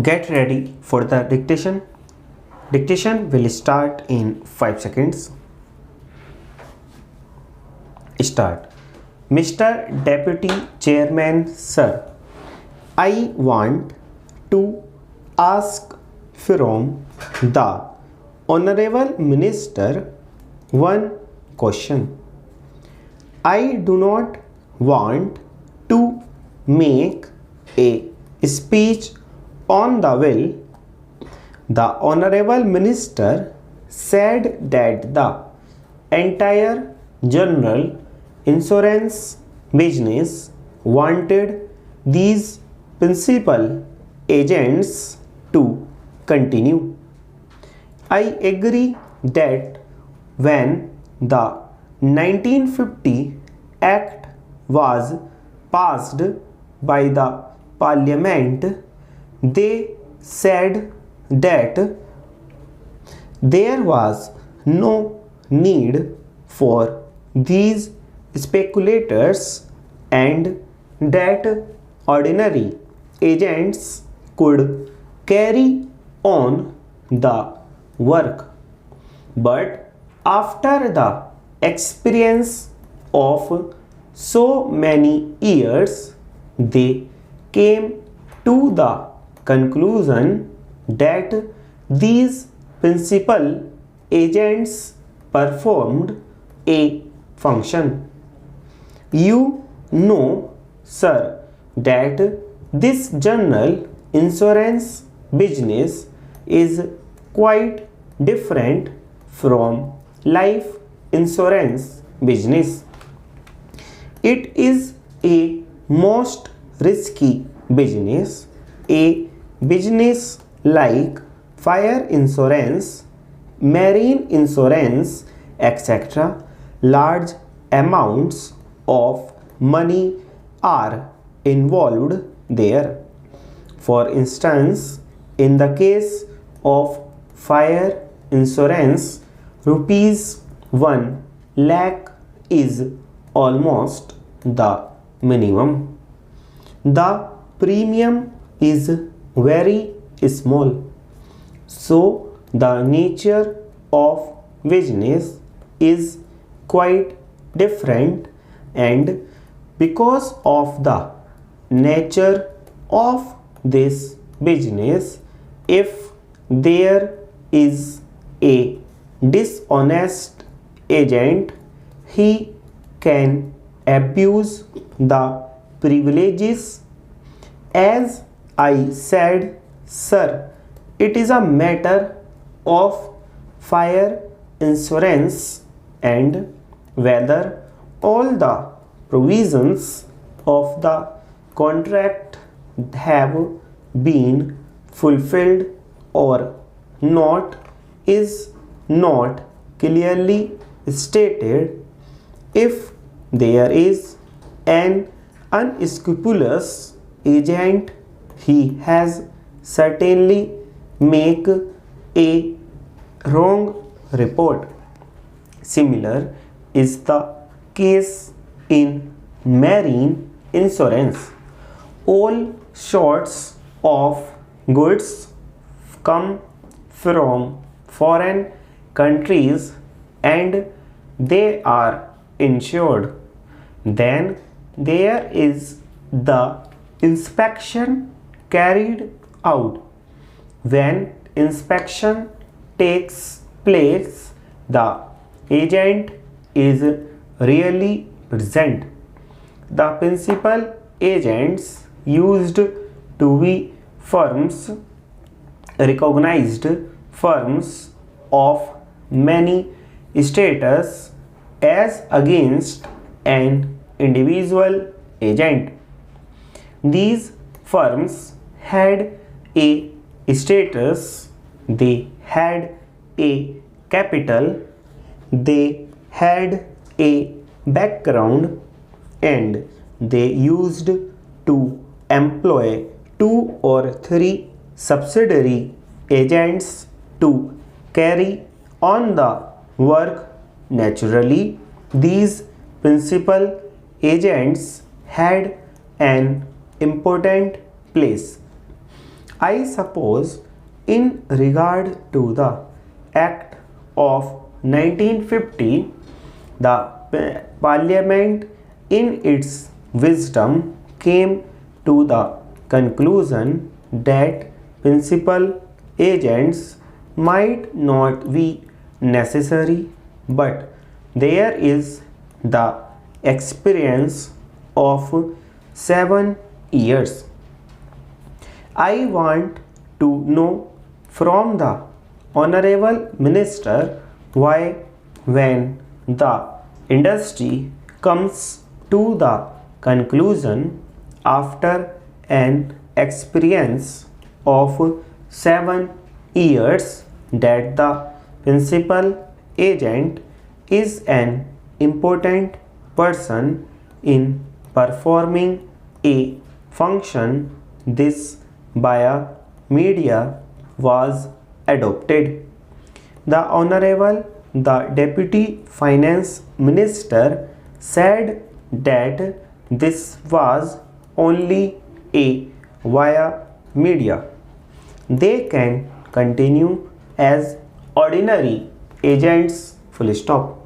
Get ready for the dictation. Dictation will start in 5 seconds. Start. Mr. Deputy Chairman, sir, I want to ask from the Honorable Minister one question. I do not want to make a speech on the will. The Honorable Minister said that the entire general insurance business wanted these principal agents to continue. I agree that when the 1950 Act was passed by the Parliament, they said that there was no need for these speculators and that ordinary agents could carry on the work. But after the experience of so many years, they came to the conclusion that these principal agents performed a function. You know, sir, that this general insurance business is quite different from life insurance business. It is a most risky business. A business like fire insurance, marine insurance, etc. Large amounts of money are involved there. For instance, in the case of fire insurance, rupees 1 lakh is almost the minimum. The premium is very small. So the nature of business is quite different, and because of the nature of this business, if there is a dishonest agent, he can abuse the privileges. As I said, sir, it is a matter of fire insurance and whether all the provisions of the contract have been fulfilled or not is not clearly stated. If there is an unscrupulous agent, he has certainly make a wrong report. Similar is the case in marine insurance. All sorts of goods come from foreign countries and they are insured. Then there is the inspection carried out. When inspection takes place, the agent is really present. The principal agents used to be firms, recognized firms of many status as against an individual agent. These firms had a status, they had a capital, they had a background, and they used to employ 2 or 3 subsidiary agents to carry on the work. Naturally, these principal agents had an important place. I suppose in regard to the Act of 1950, the Parliament in its wisdom came to the conclusion that principal agents might not be necessary, but there is the experience of 7 years. I want to know from the Honorable Minister why, when the industry comes to the conclusion after an experience of 7 years that the principal agent is an important person in performing a function, this via media was adopted. The Honorable the Deputy Finance Minister said that this was only a via media. They can continue as ordinary agents. Full stop.